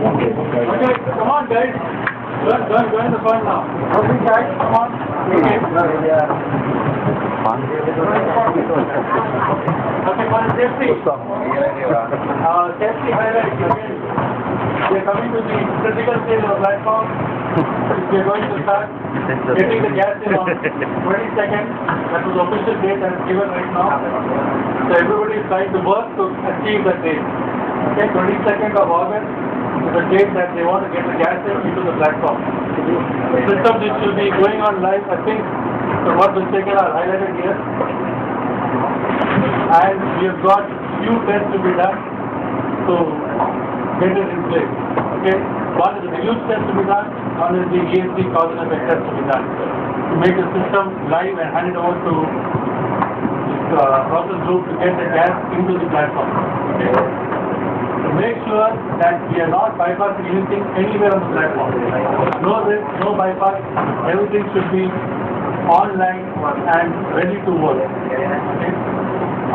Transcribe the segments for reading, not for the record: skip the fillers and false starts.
Okay, come on guys. Join the fun now. Okay guys, come on. Okay. Okay, for safety. Safety highlights again. We are coming to the critical stage of the platform. We are going to start getting the gas in on 20 seconds. That was the official date that is given right now. So everybody is trying to work to achieve that date. Okay, 22nd of August is the date that they want to get the gas into the platform. The system which will be going on live, I think, from what was taken are highlighted here. And we have got few tests to be done to get it in place. Okay, one is the use test to be done, one is the ESD cause and effect test to be done to make the system live and hand it over to this process group to get the gas into the platform. Okay. To make sure that we are not bypassing anything anywhere on the platform. No risk, no bypass, everything should be online and ready to work. Okay.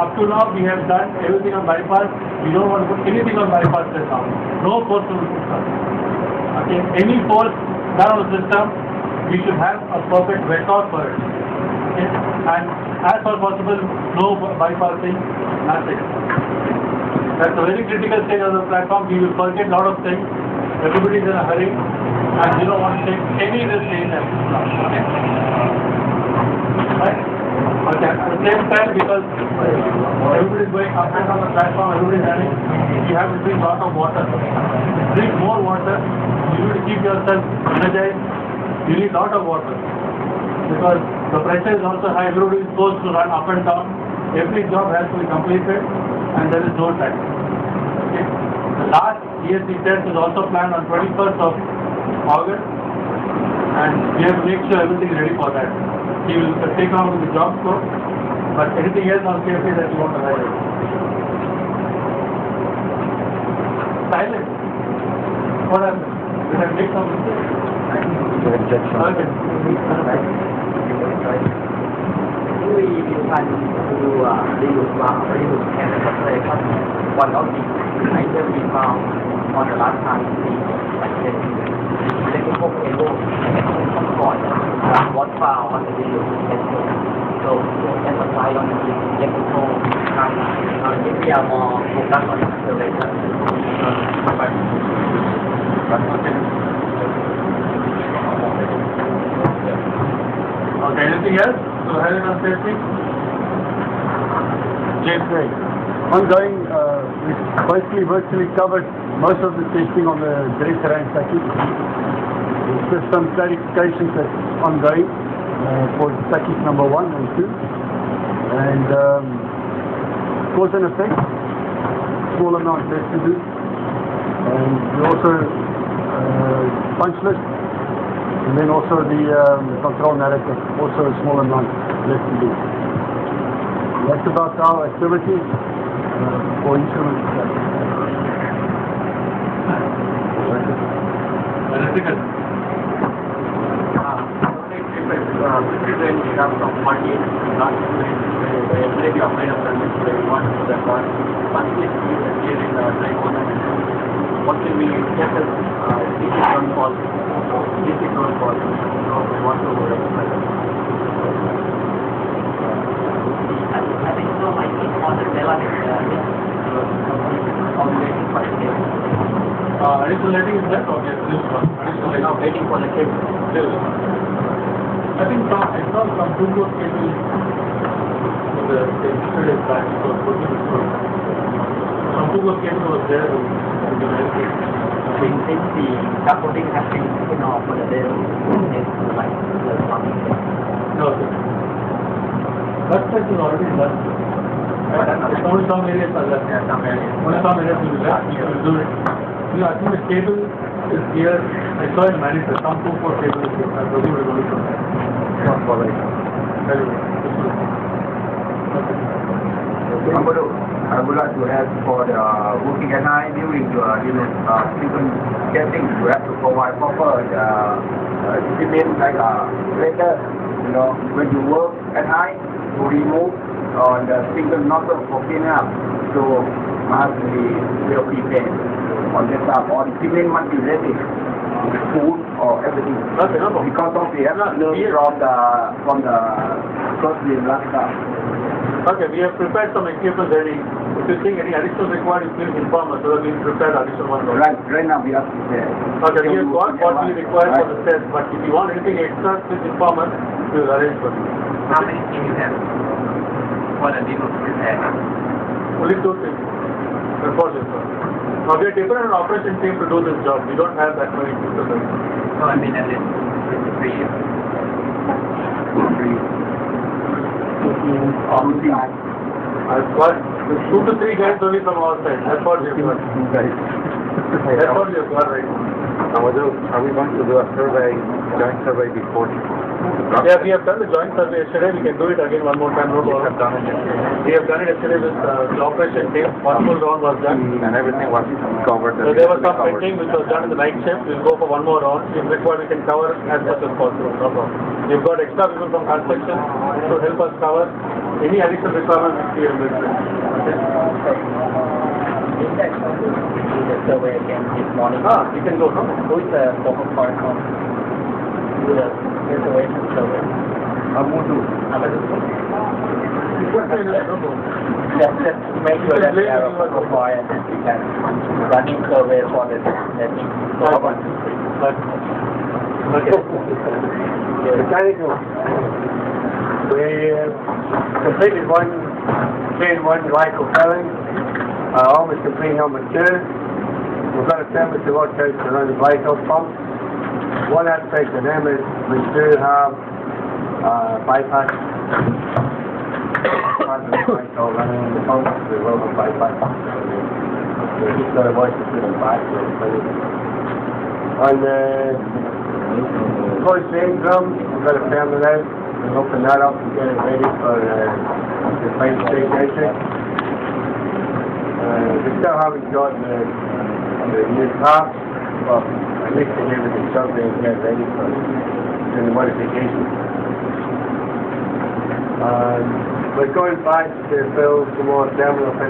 Up to now we have done everything on bypass. We don't want to put anything on bypass right now. No force on the system. Okay. Any force done on the system, we should have a perfect record for it. Okay. And as far as possible, no bypassing, nothing. That's a very critical stage of the platform. We will forget a lot of things. Everybody is in a hurry and we don't want to take any risk in that. Okay? Right? Okay. At the same time, because everybody is going up and down the platform, everybody is running, you have to drink a lot of water. Drink more water. You need to keep yourself energized. You need a lot of water. Because the pressure is also high. Everybody is supposed to run up and down. Every job has to be completed and there is no time. Okay. The last ESC test is also planned on 21st of August and we have to make sure everything is ready for that. He will take on with the job scope, but anything else on safety that you want to highlight? Silence. What happened? Did I make some mistake? Okay. We plan to reuse can calculation one of the items we found on the last time like electrical cable support was found on the video. So emphasize on the electrical if we are more focused on installation. Okay, anything else? So highlight on safety? James, ongoing, we've basically virtually covered most of the testing on the direct terrain package. There's just some clarifications that's ongoing for package number 1 and 2. And cause and effect, small amount left to do. And we also punch list. And then also the control narrative, also a small amount left to do. That's about our activities for instruments. Electrical. What can we get as DC for DC for we want to I think so my important level is waiting for the cable. Additional lighting is that? Okay, this one. Now waiting for the cable. I think I saw some 2-port cable in the yesterday's batch. Some 2-port cable was there. Since the scaffolding has been taken off for the day, it's like the plumbing. No, sir. That test is already done. It's only some areas are left. Yeah, some areas. Only some areas will be left. You will do it. You know, I think the cable is here. I saw in manifest. Some 2-port cable is here. I presume it will be from there. Not for right now. Very well. I would like to ask for the working at night during your frequent testing. You have to provide proper equipment like a blender. You know, when you work at night, to remove the single nozzle for cleaning up. So must be well prepared. on the staff, or the equipment must be ready, food or everything. Okay, no problem. Because of the learned from the first day last staff. Okay, we have prepared some equipment ready. If you think any additional required, you please inform us so that we prepare additional one. Right now we are prepared. Okay, we have got what we require for the test, but if you want anything extra, please inform us. We will arrange for you. How many teams you have for the demo prepare? Only 2 things. Unfortunately, sir. Now we are dependent on operation team to do this job. We don't have that many people. No, I mean, at least 3 years. I've got 2 to 3 guys only from our side. That's what we have got. That's what we have got right now. Are we going to do a survey, joint survey before? Yeah, we have done the joint survey yesterday. We can do it again one more time. No problem. We have done it yesterday with the operation team. One full round was done. And everything was covered. So there was some pending which was done in the night shift. We'll go for one more round. If required, we can cover as much as possible. No problem. We've got extra people from construction to help us cover any additional requirement which we have made. Okay? The survey again this morning. You can go, no? Who is the focal point on do the reservation survey? Amudu. Just make sure that we have a focal point and then we can running survey for the netting. Okay. Mechanical. We completed one Lyco filling, almost complete number 2. We've got a temperature workout to run the Lyco pump. One aspect of them is we do have bypass. Lyco running in the pump, we will have bypass. We're just going to watch it through the back. On the closed drain drum, we've got to firm it out and open that up and get it ready for the pipe stage entry. We still haven't got the new taps, but at least to give it a survey and get ready for doing the modification. We're going back to build some more Terminal 55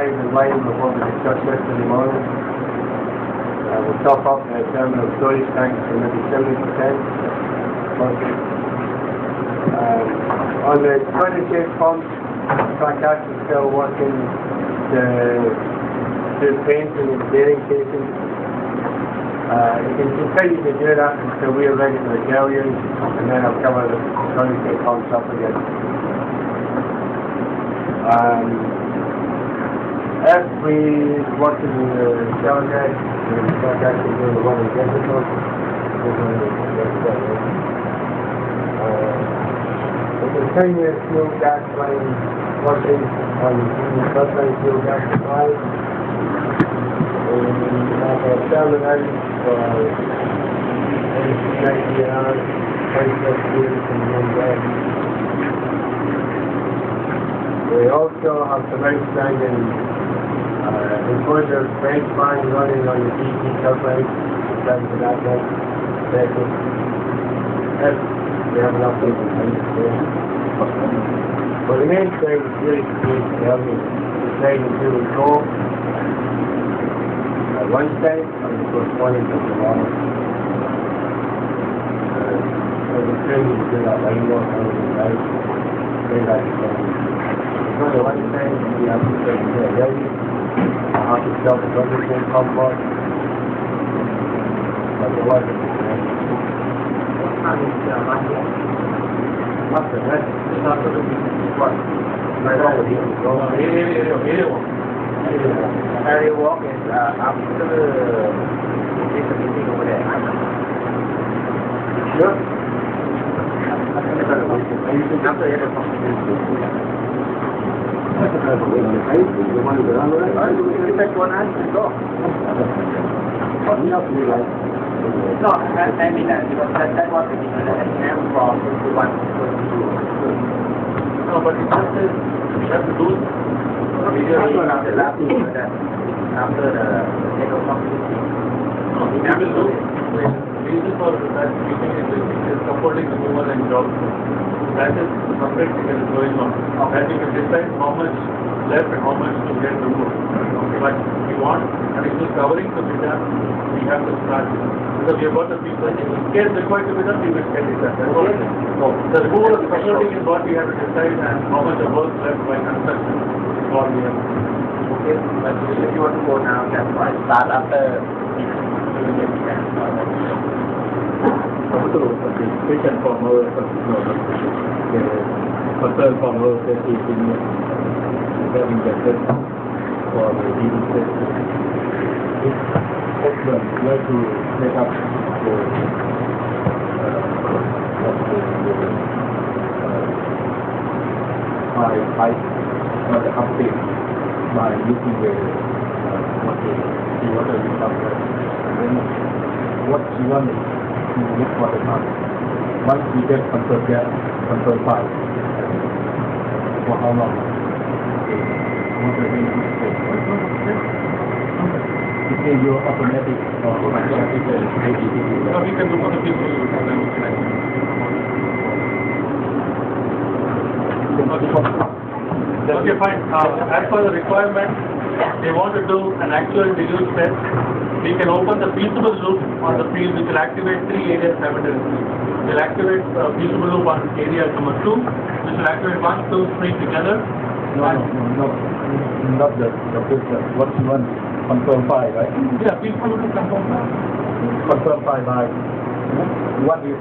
in line with what we discussed yesterday morning. We'll top up the terminal storage tank to maybe 70%. On the 20-shade pump, Track is still working to do painting and bearing casing. You can continue to do that until we are ready for the galleons, and then I'll cover the 20-shade pumps up again. If we work in the shower guys, the shower guys can do the one in Jessica. The continuous fuel gas line working on the first-line fuel gas supply. We have a terminal for 90 hours, 20 fuels and one gas. We also have some outstanding enclosure brake fans running on the DC turbine, down to that one. If we have enough people to understand. But the main thing is really to help me decide until we go at lunchtime and the corresponding to tomorrow. We're training to do that line work on the night. Go to lunchtime, we have to start to get ready. I have to start the everything come back. But the weather is nice. What time is Monday? After that, It's after the what? right over here, we go. Area walk is after this meeting over there. Sure. After the No, I mean that because that was the exam from 21 to 22. No, but it just says we have to do After the last after the head of company. we will do. reason for that meeting is supporting the mover and job. That is separate thing that is going on. That we can decide how much left and how much to get removed. But we want additional covering to be done, we have to start. Because we have got the people, in case required to be done, we will get it done. That's what it is. The removal of supporting is what we have to decide, and how much of work left by construction is what we have to do. Okay, but if you want to go now, that's why start after Also, the question from our concern from our safety engineer regarding the test for the leading test. If possible, we have to make up the by the update by using the water recovery. And then what you want to look for the time. Once we get control gas, control pipe, for how long? What the it is your automatic or automatic ADT. So we can look for the people who have them. Okay, fine. As per the requirement, they want to do an actual deluge test. We can open the feasible loop on the field, which will activate 3 areas simultaneously. We'll activate feasible loop on area number 2, which will activate 1, 2, 3 together. Not the picture. What you want? Control 5, right? Yeah, feasible loop is confirmed. Control 5 high. What is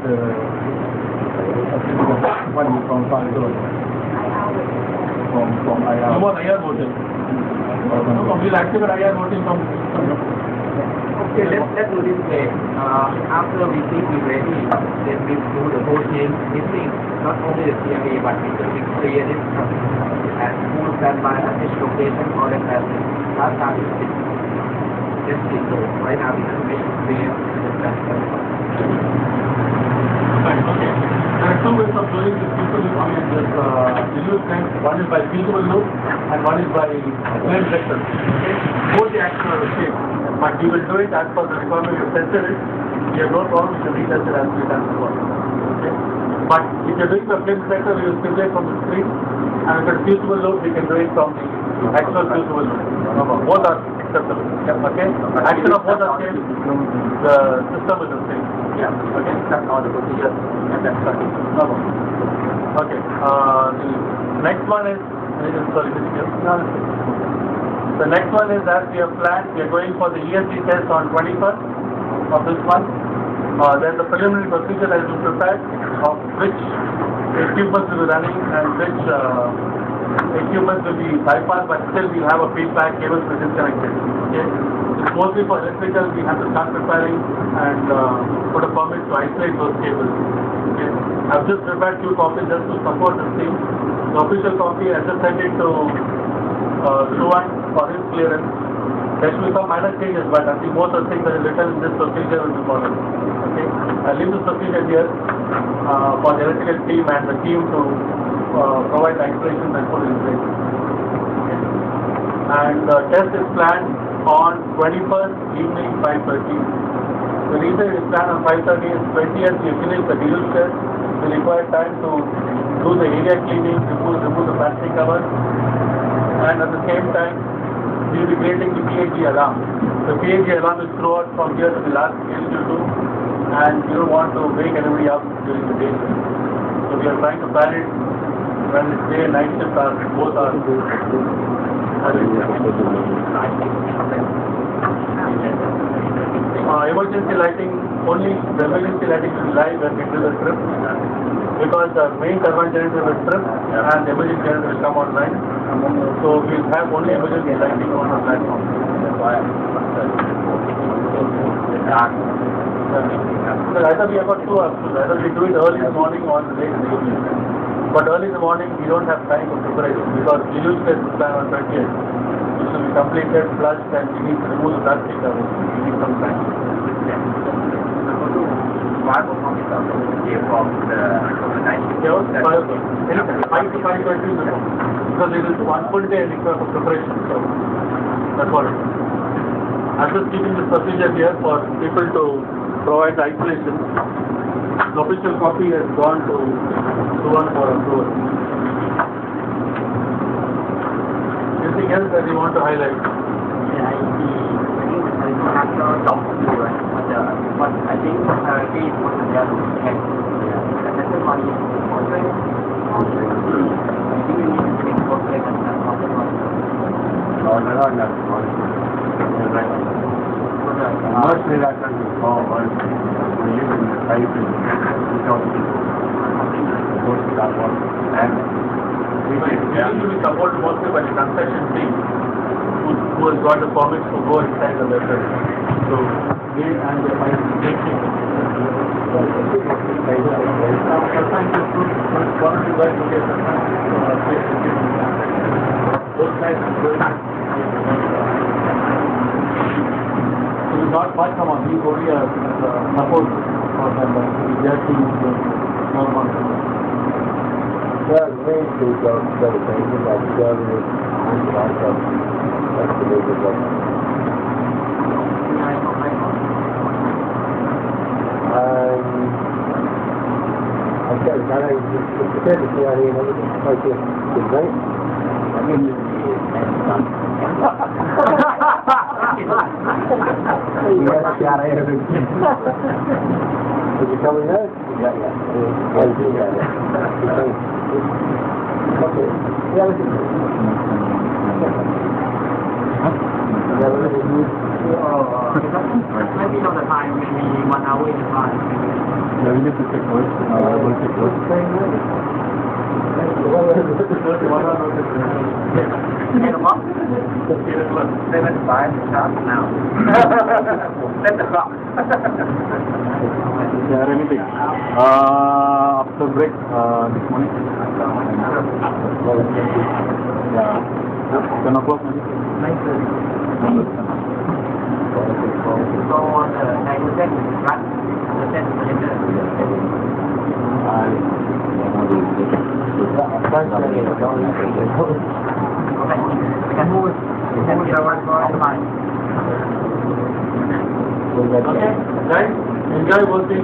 from 5 zone? From IR. You want IR voting? We'll activate IR voting from. okay, let's do this way. After we think we're ready, then we do the whole thing. This thing, not only the CMA, but we will create it and full standby at this location or at last time it's just so right now we can make it clear Fine, okay. There are 2 ways of doing this feasible loop. I mean, this deluge test. One is by feasible loop and one is by flame vector. Okay? Both the actions are the same. But we will do it as per the requirement. We have tested it. We have no problem. We can retest it as we done before. Okay? But if you're doing the flame vector, we will simulate from the screen. And if it's feasible loop, we can do it from the actual feasible loop. Both are acceptable. Okay? Action of both are same. The system is the same. Yeah. Okay. that's all the procedure and that's starting. Okay. The next one is sorry, the next one is as we have planned. We are going for the ESG test on 21st of this month. There's a preliminary procedure that is prepared of which equipment will be running and which equipment will be bypassed, but still we'll have a feedback cables will be disconnected. Okay. It's mostly for electrical. We have to start preparing and put a permit to isolate those cables. Okay. I've just prepared 2 copies just to support this thing. The official copy, I just sent it to Suvan for his clearance. There should be some minor changes, but I think most of the things that are written in this procedure will be followed. Okay. I'll leave this procedure here for the electrical team and the team to provide the explanation and put in place. Okay. And the test is planned on 21st evening 5:30. The reason it is planned on 5:30 is 20th we finish the deluge test. We require time to do the area cleaning, remove the plastic cover, and at the same time we will be creating the PAG alarm. The PAG alarm is throughout from here to the last place you do, and you don't want to wake anybody up during the day. So we are trying to plan it when it's day and night shift are both are. Emergency lighting, only the emergency lighting will be live when we do the trip, because the main turbine generator will trip and the emergency generator will come online. So we will have only emergency lighting on the platform. So either we have got 2 options, either we do it early in the morning or late in the evening. But early in the morning we don't have time for preparation because the deluge test is planned on 20th. It should be completed, flushed, and we need to remove the plastic cover. We need some time. Why will not be from the night shift? Yes, 5 to 5:20 because it is 1 full day required for preparation. So that's what it is. I'm just keeping this procedure here for people to provide the isolation. The official copy has gone to Suvan for approval. Anything else that you want to highlight? Yeah, I have to talk to you, right? But I think currently it was the other hand. The second one is also, I think you need to take both legs and not the one. Mostly that can be called we're using the pipe and without people. Mostly that one. And We need to be supported mostly by the construction team who has got the permits to go inside the vessel. So they and the pipe taking. Sometimes it's good. One of you guys will get those guys are good. So it's not much from us. He's only a support for them, but we are seeing normal. Yeah, the main two jobs that are changing, like the government and the also, that's the major job. Okay, now it's the fair to see how you know, it's okay, it's great. I mean, Did you tell me that? Yeah. Okay. Yeah, Maybe not the time, maybe 1 hour in advance. Yeah, we need to take notes. We'll take notes. Now. Set the clock. Is there anything? After break, this morning? Yeah. 10 o'clock maybe? 9:30. So on the nitrogen run, the set cylinder. We can move the one offline. Okay, guys, enjoy working.